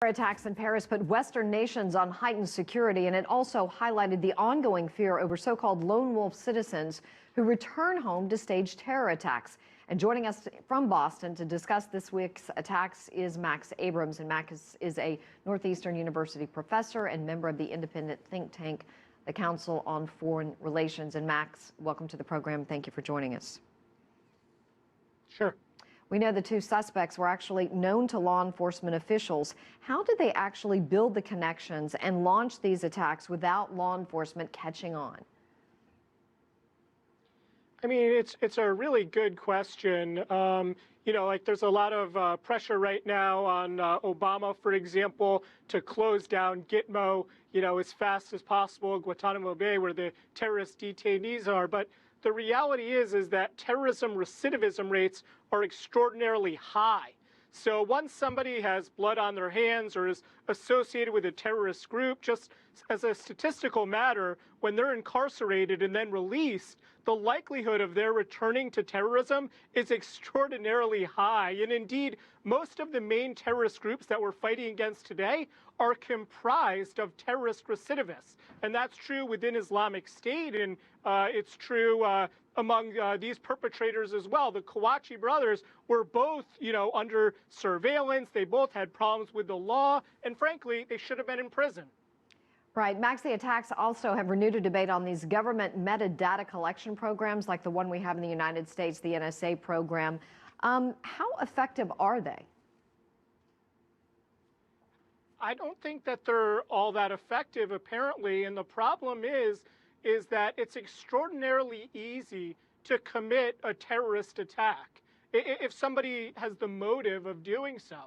Attacks in Paris put Western nations on heightened security, and it also highlighted the ongoing fear over so-called lone wolf citizens who return home to stage terror attacks. And joining us from Boston to discuss this week's attacks is Max Abrahms. And Max is a Northeastern University professor and member of the independent think tank, the Council on Foreign Relations. And Max, welcome to the program. Thank you for joining us. Sure. We know the two suspects were actually known to law enforcement officials. How did they actually build the connections and launch these attacks without law enforcement catching on? I mean, it's a really good question. There's a lot of pressure right now on Obama, for example, to close down Gitmo, as fast as possible, Guantanamo Bay, where the terrorist detainees are. But the reality is that terrorism recidivism rates are extraordinarily high. So once somebody has blood on their hands or is associated with a terrorist group, just as a statistical matter, when they're incarcerated and then released, the likelihood of their returning to terrorism is extraordinarily high. And indeed, most of the main terrorist groups that we're fighting against today are comprised of terrorist recidivists. And that's true within Islamic State, and it's true among these perpetrators as well. The Kouachi brothers were both, under surveillance. They both had problems with the law, and frankly, they should have been in prison. Right. Max, the attacks also have renewed a debate on these government metadata collection programs like the one we have in the United States, the NSA program. How effective are they? I don't think that they're all that effective, apparently, and the problem is that it's extraordinarily easy to commit a terrorist attack if somebody has the motive of doing so.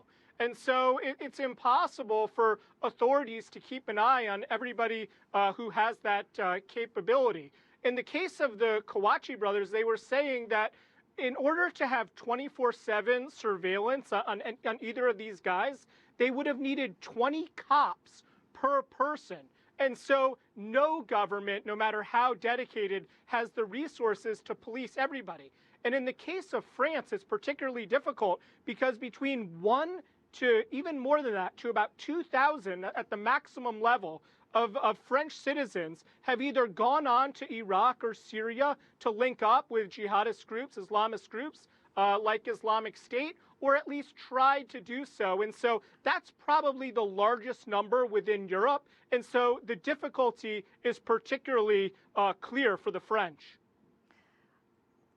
And so it's impossible for authorities to keep an eye on everybody who has that capability. In the case of the Kouachi brothers, they were saying that in order to have 24/7 surveillance on either of these guys, they would have needed 20 cops per person. And so no government, no matter how dedicated, has the resources to police everybody. And in the case of France, it's particularly difficult because between 1 to even more than that, to about 2,000 at the maximum level of French citizens have either gone on to Iraq or Syria to link up with jihadist groups, Islamist groups like Islamic State, or at least tried to do so. And so that's probably the largest number within Europe. And so the difficulty is particularly clear for the French.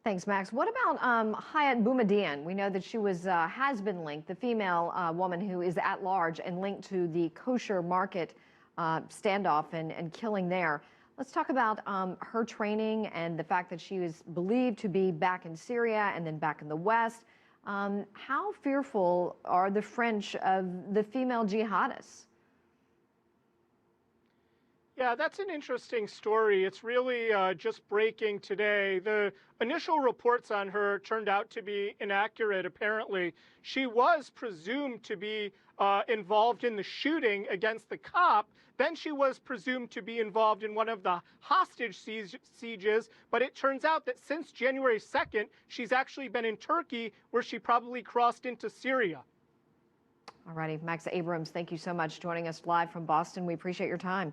Thanks, Max. What about Highend Boumedienne? We know that she has been linked, the female woman who is at large and linked to the kosher market standoff and killing there. Let's talk about her training and the fact that she was believed to be back in Syria and then back in the West. How fearful are the French of the female jihadists? Yeah, that's an interesting story. It's really just breaking today. The initial reports on her turned out to be inaccurate, apparently. She was presumed to be involved in the shooting against the cop. Then she was presumed to be involved in one of the hostage sieges. But it turns out that since January 2nd, she's actually been in Turkey, where she probably crossed into Syria. All righty. Max Abrahms, thank you so much for joining us live from Boston. We appreciate your time.